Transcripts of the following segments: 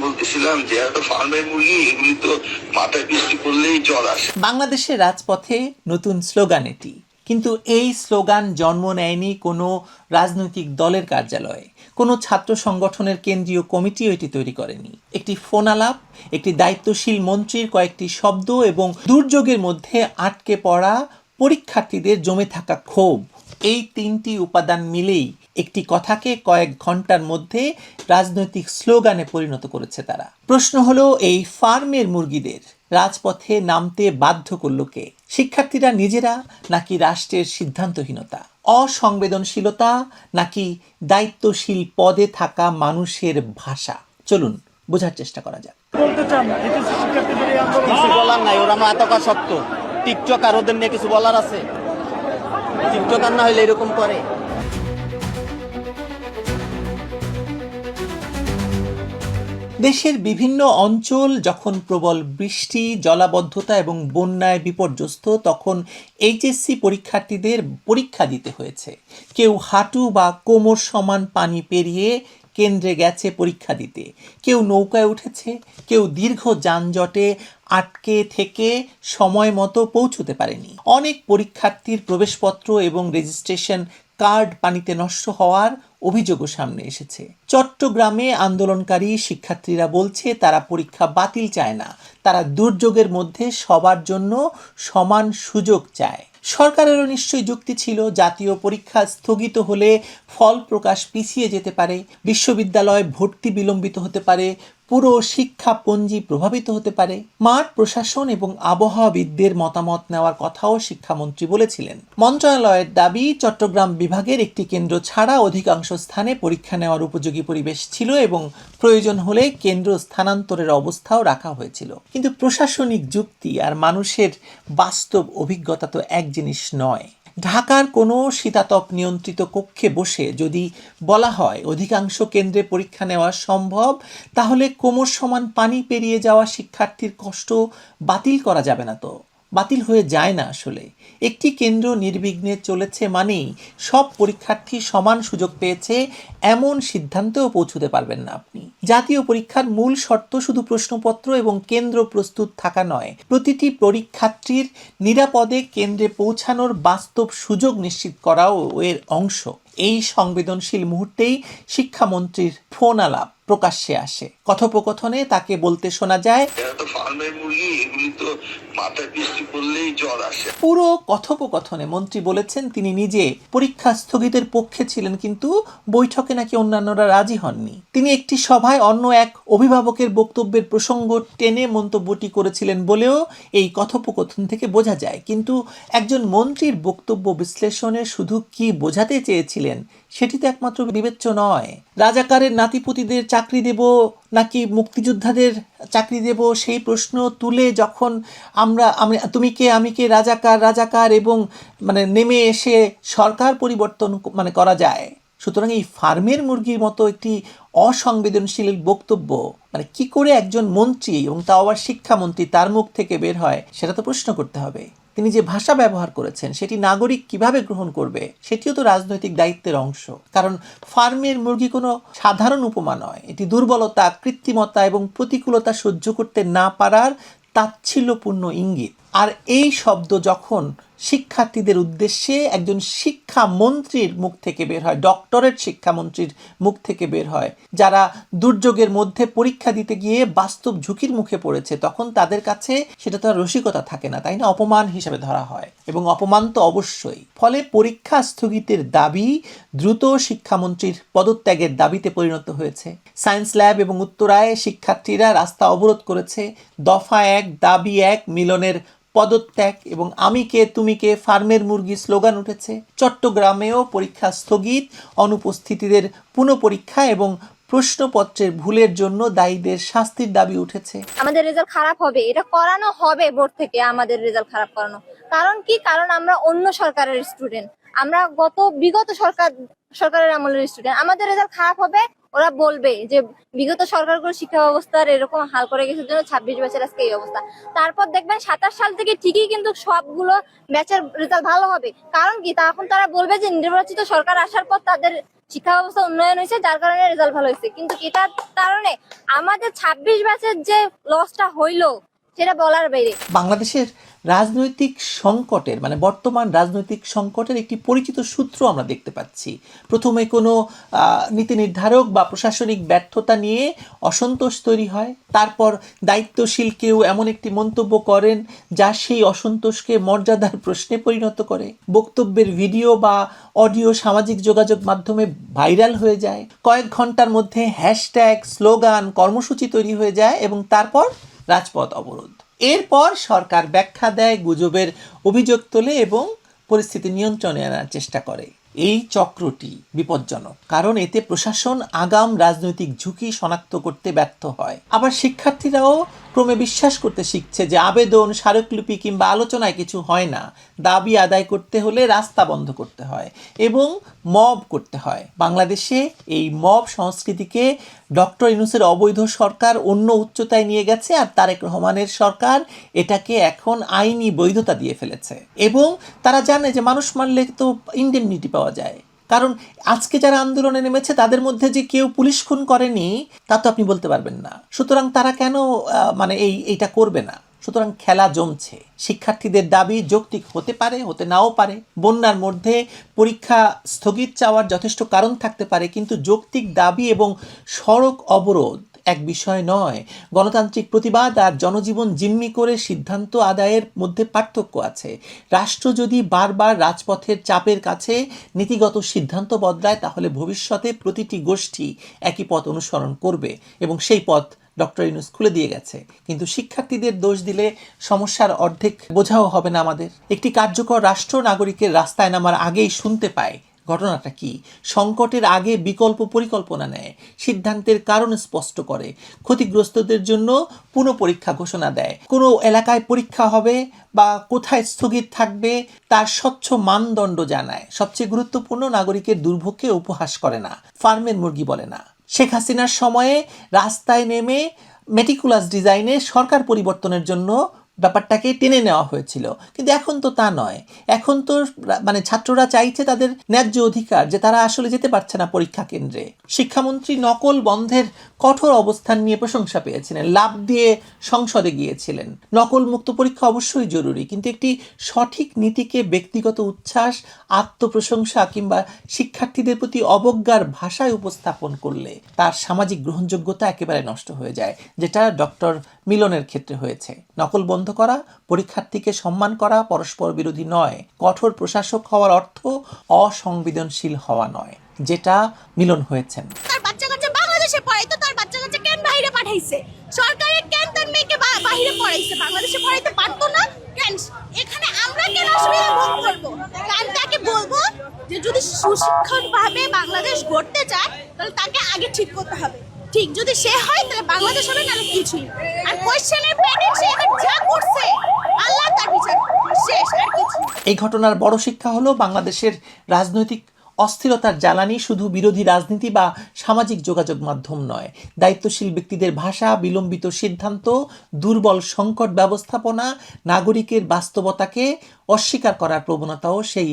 বলতেছিলাম যে এত ফার্মের মুরগি এগুলি তো মাথায় বৃষ্টি করলেই জ্বর আসে। বাংলাদেশের রাজপথে নতুন স্লোগান এটি, কিন্তু এই স্লোগান জন্ম নেয়নি কোনো রাজনৈতিক দলের কার্যালয়ে, কোনো ছাত্র সংগঠনের কেন্দ্রীয় কমিটিও এটি তৈরি করেনি। একটি ফোন আলাপ, একটি দায়িত্বশীল মন্ত্রীর কয়েকটি শব্দ এবং দুর্যোগের মধ্যে আটকে পড়া পরীক্ষার্থীদের জমে থাকা ক্ষোভ, এই তিনটি উপাদান মিলেই একটি কথাকে কয়েক ঘন্টার মধ্যে রাজনৈতিক স্লোগানে পরিণত করেছে তারা। প্রশ্ন হলো, এই ফার্মের মুরগিদের রাজপথে নামতে বাধ্য করল কে? শিক্ষার্থীরা নিজেরা, নাকি রাষ্ট্রের সিদ্ধান্তহীনতা, অসংবেদনশীলতা, নাকি দায়িত্বশীল পদে থাকা মানুষের ভাষা? চলুন বোঝার চেষ্টা করা যাক। বলতে চান এটা শিক্ষার্থীদের এই আন্দোলন? কিছু বলার নাই, ওরা মাতকা শক্ত টিকটক, আর ওদের নিয়ে কিছু বলার আছে? টিকটক আর না হইলে এরকম করে? দেশের বিভিন্ন অঞ্চল যখন প্রবল বৃষ্টি, জলাবদ্ধতা এবং বন্যায় বিপর্যস্ত, তখন এইচএসসি পরীক্ষার্থীদের পরীক্ষা দিতে হয়েছে। কেউ হাঁটু বা কোমর সমান পানি পেরিয়ে কেন্দ্রে গেছে পরীক্ষা দিতে, কেউ নৌকায় উঠেছে, কেউ দীর্ঘ যানজটে আটকে থেকে সময় মতো পৌঁছতে পারেনি। অনেক পরীক্ষার্থীর প্রবেশপত্র এবং রেজিস্ট্রেশন কার্ড পানিতে নষ্ট হওয়ার অভিযোগও সামনে এসেছে। চট্টগ্রামে আন্দোলনকারী শিক্ষার্থীরা বলছে তারা পরীক্ষা বাতিল চায় না, তারা দুর্যোগের মধ্যে সবার জন্য সমান সুযোগ চায়। সরকারেরও নিশ্চয়ই যুক্তি ছিল, জাতীয় পরীক্ষা স্থগিত হলে ফল প্রকাশ পিছিয়ে যেতে পারে, বিশ্ববিদ্যালয় ভর্তি বিলম্বিত হতে পারে, পুরো শিক্ষাপঞ্জি প্রভাবিত হতে পারে। মাঠ প্রশাসন এবং আবহাওয়াবিদদের মতামত নেওয়ার কথাও শিক্ষামন্ত্রী বলেছিলেন। মন্ত্রণালয়ের দাবি, চট্টগ্রাম বিভাগের একটি কেন্দ্র ছাড়া অধিকাংশ স্থানে পরীক্ষা নেওয়ার উপযোগী পরিবেশ ছিল এবং প্রয়োজন হলে কেন্দ্র স্থানান্তরের অবস্থাও রাখা হয়েছিল। কিন্তু প্রশাসনিক যুক্তি আর মানুষের বাস্তব অভিজ্ঞতা তো এক জিনিস নয়। ঢাকার কোনো শীতাতপ নিয়ন্ত্রিত কক্ষে বসে যদি বলা হয় অধিকাংশ কেন্দ্রে পরীক্ষা নেওয়া সম্ভব, তাহলে কোমর সমান পানি পেরিয়ে যাওয়া শিক্ষার্থীর কষ্ট বাতিল করা যাবে না তো? বাতিল হয়ে যায় না আসলে। একটি কেন্দ্র নির্বিঘ্নে চলেছে মানেই সব পরীক্ষার্থী সমান সুযোগ পেয়েছে, এমন সিদ্ধান্তেও পৌঁছতে পারবেন না আপনি। জাতীয় পরীক্ষার মূল শর্ত শুধু প্রশ্নপত্র এবং কেন্দ্র প্রস্তুত থাকা নয়, প্রতিটি পরীক্ষার্থীর নিরাপদে কেন্দ্রে পৌঁছানোর বাস্তব সুযোগ নিশ্চিত করাও এর অংশ। এই সংবেদনশীল মুহূর্তেই শিক্ষামন্ত্রীর ফোন আলাপ প্রকাশ্যে আসে। কথোপকথনে তাকে বলতে শোনা যায়, এত ফার্মের মুরগি এগুলি তো মাথায় বৃষ্টি করলেই জ্বর আসে। পুরো কথোপকথনে মন্ত্রী বলেছেন তিনি নিজে পরীক্ষা স্থগিতের পক্ষে ছিলেন, কিন্তু বৈঠকে নাকি অন্যান্যরা রাজি হননি। তিনি একটি সভায় অন্য এক অভিভাবকের বক্তব্যের প্রসঙ্গ টেনে মন্তব্যটি করেছিলেন বলেও এই কথোপকথন থেকে বোঝা যায়। কিন্তু একজন মন্ত্রীর বক্তব্য বিশ্লেষণে শুধু কি বোঝাতে চেয়েছিলেন সেটি তো একমাত্র বিবেচ্য নয়। রাজাকারের নাতিপুতিদের চাকরি দেব নাকি মুক্তিযোদ্ধাদের চাকরি দেব, সেই প্রশ্ন তুলে যখন তুমি কে আমি কে, রাজাকার এবং নেমে এসে সরকার পরিবর্তন করা যায়। সুতরাং এই ফার্মের মুরগির মতো একটি অসংবেদনশীল বক্তব্য কি করে একজন মন্ত্রী, এবং তাও আবার শিক্ষামন্ত্রী, তার মুখ থেকে বের হয়, সেটা তো প্রশ্ন করতে হবে। তিনি যে ভাষা ব্যবহার করেছেন সেটি নাগরিক কিভাবে গ্রহণ করবে সেটিও তো রাজনৈতিক দায়িত্বের অংশ। কারণ ফার্মের মুরগি কোনো সাধারণ উপমা নয়, এটি দুর্বলতা, কৃত্রিমতা এবং প্রতিকূলতা সহ্য করতে না পারার তাচ্ছিল্যপূর্ণ ইঙ্গিত। আর এই শব্দ যখন শিক্ষার্থীদের উদ্দেশ্যে একজন শিক্ষামন্ত্রীর মুখ থেকে বের হয়, ডক্টরেট শিক্ষামন্ত্রীর মুখ থেকে বের হয়, যারা দুর্যোগের মধ্যে পরীক্ষা দিতে গিয়ে বাস্তব ঝুঁকির মুখে পড়েছে, তখন তাদের কাছে সেটা তো আর রসিকতা থাকে না, তাই না? অপমান হিসেবে ধরা হয়, এবং অপমান তো অবশ্যই। ফলে পরীক্ষা স্থগিতের দাবি দ্রুত শিক্ষামন্ত্রীর পদত্যাগের দাবিতে পরিণত হয়েছে। সায়েন্স ল্যাব এবং উত্তরায় শিক্ষার্থীরা রাস্তা অবরোধ করেছে। দফা 1 দাবি 1 মিলনের পদত্যাগ এবং আমি কে তুমি কে ফার্মের মুরগি স্লোগান উঠেছে। চট্টগ্রামেও পরীক্ষা স্থগিত, অনুপস্থিতিদের পুনঃপরীক্ষা এবং প্রশ্নপত্রের ভুলের জন্য দায়ীদের শাস্তির দাবি উঠেছে। আমাদের রেজাল্ট খারাপ হবে, এটা করানো হবে বোর্ড থেকে, আমাদের রেজাল্ট খারাপ করানো। কারণ কি? কারণ আমরা অন্য সরকারের স্টুডেন্ট, আমরা বিগত সরকারের আমলের স্টুডেন্ট। আমাদের রেজাল্ট খারাপ হবে, ওরা বলবে যে বিগত সরকারগুলো শিক্ষা ব্যবস্থার এরকম হাল করে গেছে জন্য 26 ব্যাচের আজকে এই অবস্থা। তারপর দেখবেন 27 সাল থেকে ঠিকই কিন্তু সবগুলো ব্যাচের রেজাল্ট ভালো হবে। কারণ কি, তখন তারা বলবে যে নির্বাচিত সরকার আসার পর তাদের শিক্ষা ব্যবস্থা উন্নয়ন হয়েছে, যার কারণে রেজাল্ট ভালো হয়েছে। কিন্তু এটার কারণে আমাদের 26 ব্যাচের যে লসটা হইলো সেটা বলার বাইরে। বাংলাদেশের রাজনৈতিক সংকটের মানে বর্তমান রাজনৈতিক সংকটের একটি পরিচিত সূত্র আমরা দেখতে পাচ্ছি। প্রথমে কোনো নীতি নির্ধারক বা প্রশাসনিক ব্যর্থতা নিয়ে অসন্তোষ তৈরি হয়, তারপর দায়িত্বশীল কেউ এমন একটি মন্তব্য করেন যা সেই অসন্তোষকে মর্যাদার প্রশ্নে পরিণত করে। বক্তব্যের ভিডিও বা অডিও সামাজিক যোগাযোগ মাধ্যমে ভাইরাল হয়ে যায়, কয়েক ঘন্টার মধ্যে হ্যাশট্যাগ, স্লোগান, কর্মসূচি তৈরি হয়ে যায় এবং তারপর রাজপথ অবরোধ। এরপর সরকার ব্যাখ্যা দেয়, গুজবের অভিযোগ তোলে এবং পরিস্থিতি নিয়ন্ত্রণে আনার চেষ্টা করে। এই চক্রটি বিপজ্জনক, কারণ এতে প্রশাসন আগাম রাজনৈতিক ঝুঁকি শনাক্ত করতে ব্যর্থ হয়। আবার শিক্ষার্থীরাও ক্রমে বিশ্বাস করতে শিখছে যে আবেদন, স্মারকলিপি কিংবা আলোচনায় কিছু হয় না। দাবি আদায় করতে হলে রাস্তা বন্ধ করতে হয় এবং মব করতে হয়। বাংলাদেশে এই মব সংস্কৃতিকে ডক্টর ইউনূসের অবৈধ সরকার অন্য উচ্চতায় নিয়ে গেছে, আর তারেক রহমানের সরকার এটাকে এখন আইনি বৈধতা দিয়ে ফেলেছে। এবং তারা জানে যে মানুষ মারলে তো ইন্ডেমনিটি পাওয়া যায়। কারণ আজকে যারা আন্দোলনে নেমেছে তাদের মধ্যে যে কেউ পুলিশ খুন করেনি তা তো আপনি বলতে পারবেন না। সুতরাং তারা কেন এইটা করবে না? সুতরাং খেলা জমছে। শিক্ষার্থীদের দাবি যৌক্তিক হতে পারে, হতে নাও পারে। বন্যার মধ্যে পরীক্ষা স্থগিত চাওয়ার যথেষ্ট কারণ থাকতে পারে, কিন্তু যৌক্তিক দাবি এবং সড়ক অবরোধ এক বিষয় নয়। গণতান্ত্রিক প্রতিবাদ আর জনজীবন জিম্মি করে সিদ্ধান্ত আদায়ের মধ্যে পার্থক্য আছে। রাষ্ট্র যদি বারবার রাজপথের চাপের কাছে নীতিগত সিদ্ধান্ত বদলায়, তাহলে ভবিষ্যতে প্রতিটি গোষ্ঠী একই পথ অনুসরণ করবে এবং সেই পথ ডক্টর ইউনূস খুলে দিয়ে গেছে। কিন্তু শিক্ষার্থীদের দোষ দিলে সমস্যার অর্ধেক বোঝাও হবে না আমাদের। একটি কার্যকর রাষ্ট্র নাগরিকের রাস্তায় নামার আগেই শুনতে পায় ঘটনাটা কি, সংকটের আগে বিকল্প পরিকল্পনা নেয়, সিদ্ধান্তের কারণ স্পষ্ট করে, ক্ষতিগ্রস্তদের জন্য পুনঃপরীক্ষা ঘোষণা দেয়, কোনো এলাকায় পরীক্ষা হবে বা কোথায় স্থগিত থাকবে তার স্বচ্ছ মানদণ্ড জানায়। সবচেয়ে গুরুত্বপূর্ণ, নাগরিকের দুর্ভোগকে উপহাস করে না, ফার্মের মুরগি বলে না। শেখ হাসিনার সময়ে রাস্তায় নেমে মেটিকুলাস ডিজাইনে সরকার পরিবর্তনের জন্য ব্যাপারটাকে টেনে নেওয়া হয়েছিল, কিন্তু এখন তো তা নয়। এখন তো ছাত্ররা চাইছে তাদের ন্যায্য অধিকার, যে তারা আসলে যেতে পারছে না পরীক্ষা কেন্দ্রে। শিক্ষামন্ত্রী নকল বন্ধের কঠোর অবস্থান নিয়ে প্রশংসা পেয়েছিলেন, লাভ দিয়ে সংসদে গিয়েছিলেন। নকল মুক্ত পরীক্ষা অবশ্যই জরুরি, কিন্তু একটি সঠিক নীতিকে ব্যক্তিগত উচ্ছ্বাস, আত্মপ্রশংসা কিংবা শিক্ষার্থীদের প্রতি অবজ্ঞার ভাষায় উপস্থাপন করলে তার সামাজিক গ্রহণযোগ্যতা একেবারে নষ্ট হয়ে যায়, যেটা ডক্টর মিলনের ক্ষেত্রে হয়েছে। নকল বন্ধ করা, পরীক্ষার্থীকে সম্মান করা পরস্পর বিরোধী নয়। কঠোর প্রশাসক হওয়ার অর্থ অসংবেদনশীল হওয়া নয়, যেটা মিলন হয়েছেন। তার বাচ্চা কাচ্চা বাংলাদেশে পড়ে, তো তার বাচ্চা কাচ্চা কেন বাইরে পাঠাইছে? সরকারের কেন তার মেয়েকে বাইরে পড়াইছে? বাংলাদেশে পড়াইতে পারতো না কেন? এখানে আমরা কেন অসুবিধা ভোগ করবো? আমি তাকে বলবো যে যদি সুশিক্ষিতভাবে বাংলাদেশ গড়তে চায় তাহলে তাকে আগে ঠিক করতে হবে। ঠিক যদি সে হয় তাহলে বাংলাদেশ হবে, নাহলে কিছুই। আর কোয়েশ্চেনের প্যাটার্ন সে যা করছে, আল্লাহ তার বিচার শেষ, আর কিছু। এই ঘটনার বড় শিক্ষা হলো, বাংলাদেশের রাজনৈতিক অস্থিরতার জ্বালানি শুধু বিরোধী রাজনীতি বা সামাজিক যোগাযোগ মাধ্যম নয়। দায়িত্বশীল ব্যক্তিদের ভাষা, বিলম্বিত সিদ্ধান্ত, দুর্বল সংকট ব্যবস্থাপনা, নাগরিকের বাস্তবতাকে অস্বীকার করার প্রবণতাও সেই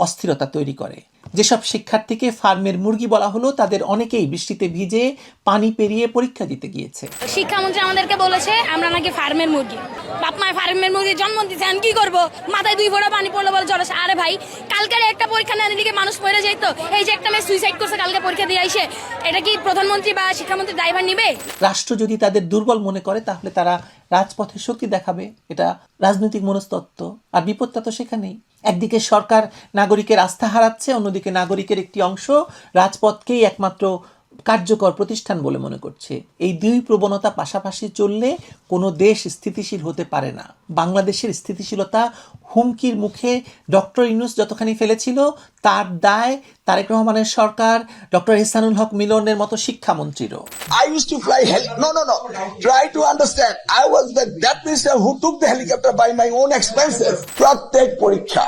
অস্থিরতা তৈরি করে। যেসব শিক্ষার্থীকে ফার্মের মুরগি বলা হলো, তাদের অনেকেই বৃষ্টিতে ভিজে পানি পেরিয়ে পরীক্ষা দিতে গিয়েছে। শিক্ষামন্ত্রী আমাদেরকে বলেছে আমরা নাকি ফার্মের মুরগি, বাপ মায়ের ফার্মের মুরগি জন্ম দিচ্ছে, আমি কি করবো? মাথায় 2 ফোঁটা পানি পড়লে বলে জল আসে। আরে ভাই, কালকের একটা পরীক্ষা না দিকে মানুষ মরে যাইতো। এই যে একটা মেয়ে সুইসাইড করছে কালকে পরীক্ষা দিয়ে আইসে, এটা কি প্রধানমন্ত্রী বা শিক্ষামন্ত্রী ড্রাইভার নিবে? রাষ্ট্র যদি তাদের দুর্বল মনে করে, তাহলে তারা রাজপথে শক্তি দেখাবে। এটা রাজনৈতিক মনস্তত্ত্ব। আর বিপদটা তো সেখানেই। একদিকে সরকার নাগরিকের আস্থা হারাচ্ছে, অন্যদিকে নাগরিকের একটি অংশ রাজপথকেই একমাত্র কার্যকর প্রতিষ্ঠান বলে মনে করছে। এই দুই প্রবণতা পাশাপাশি চললে কোনো দেশ স্থিতিশীল হতে পারে না। বাংলাদেশের স্থিতিশীলতা হুমকির মুখে ডক্টর ইউনূস যতখানি ফেলেছিল, তার দায় তারেক রহমানের সরকার, ডক্টর ইহসানুল হক মিলনের মতো শিক্ষামন্ত্রীরও। I used to fly no. Try to understand. I was that minister who took the helicopter by my own expenses. প্রত্যেক পরীক্ষা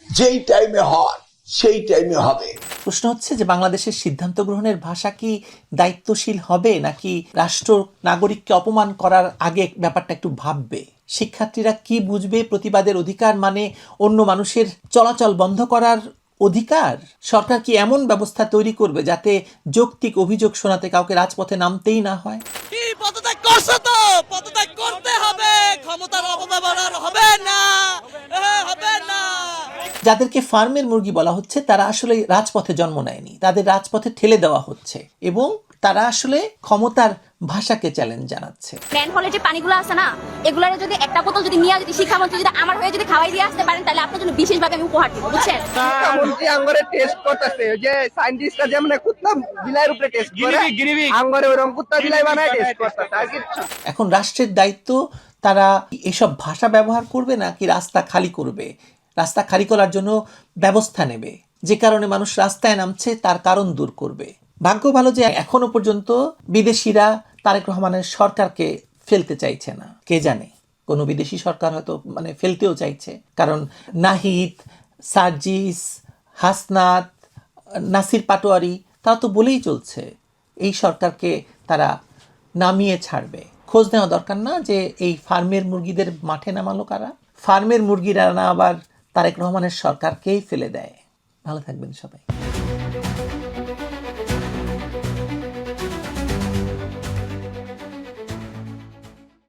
যেই টাইমে হয় সেই টাইমে হবে। প্রশ্ন হচ্ছে যে বাংলাদেশের সিদ্ধান্ত গ্রহণের ভাষা কি দায়িত্বশীল হবে, নাকি রাষ্ট্র নাগরিককে অপমান করার আগে ব্যাপারটা একটু ভাববে? শিক্ষার্থীরা কি বুঝবে প্রতিবাদের অধিকার মানে অন্য মানুষের চলাচল বন্ধ করার অধিকার? সরকার কি এমন ব্যবস্থা তৈরি করবে যাতে যৌক্তিক অভিযোগ শোনাতে কাউকে রাজপথে নামতেই না হয়? পদত্যাগ করছো তো, পদত্যাগ করতে হবে, ক্ষমতার অপব্যবহার হবে না, হবে না। যাদেরকে ফার্মের মুরগি বলা হচ্ছে তারা আসলে রাজপথে জন্ম নেয়নি, তাদের রাজপথে ঠেলে দেওয়া হচ্ছে এবং তারা আসলে ক্ষমতার ভাষাকে চ্যালেঞ্জ জানাচ্ছে। ল্যান্ড হলে যে পানিগুলো আছে না, এগুলার যদি একটা বোতল যদি নিয়ে যদি শিক্ষামন্ত্রী যদি আমার হয়ে যদি খাওয়াই দিয়ে আসতে পারেন তাহলে আপনার জন্য বিশেষভাবে আমি উপহার দিব, বুঝছেন? শিক্ষামন্ত্রী আঙ্গরে টেস্ট করতেছে, ওই যে সায়েন্টিস্টরা যেমন কুত্তা বিলাইয়ের উপরে টেস্ট করে, আঙ্গরে ওরকম কুত্তা বিলাই বানায় টেস্ট করতেছে আর কিছু। এখন রাষ্ট্রের দায়িত্ব তারা এসব ভাষা ব্যবহার করবে নাকি রাস্তা খালি করবে, রাস্তা খালি করার জন্য ব্যবস্থা নেবে, যে কারণে মানুষ রাস্তায় নামছে তার কারণ দূর করবে। ভাগ্য ভালো যে এখনো পর্যন্ত বিদেশিরা তারেক রহমানের সরকারকে ফেলতে চাইছে না। কে জানে কোনো বিদেশি সরকার হয়তো ফেলতেও চাইছে, কারণ নাহিদ, সার্জিস, হাসনাত, নাসির পাটোয়ারি তারা তো বলেই চলছে এই সরকারকে তারা নামিয়ে ছাড়বে। খোঁজ নেওয়া দরকার না যে এই ফার্মের মুরগিদের মাঠে নামালো কারা? ফার্মের মুরগিরা না আবার তারেক রহমানের সরকারকেই ফেলে দেয়। ভালো থাকবেন সবাই।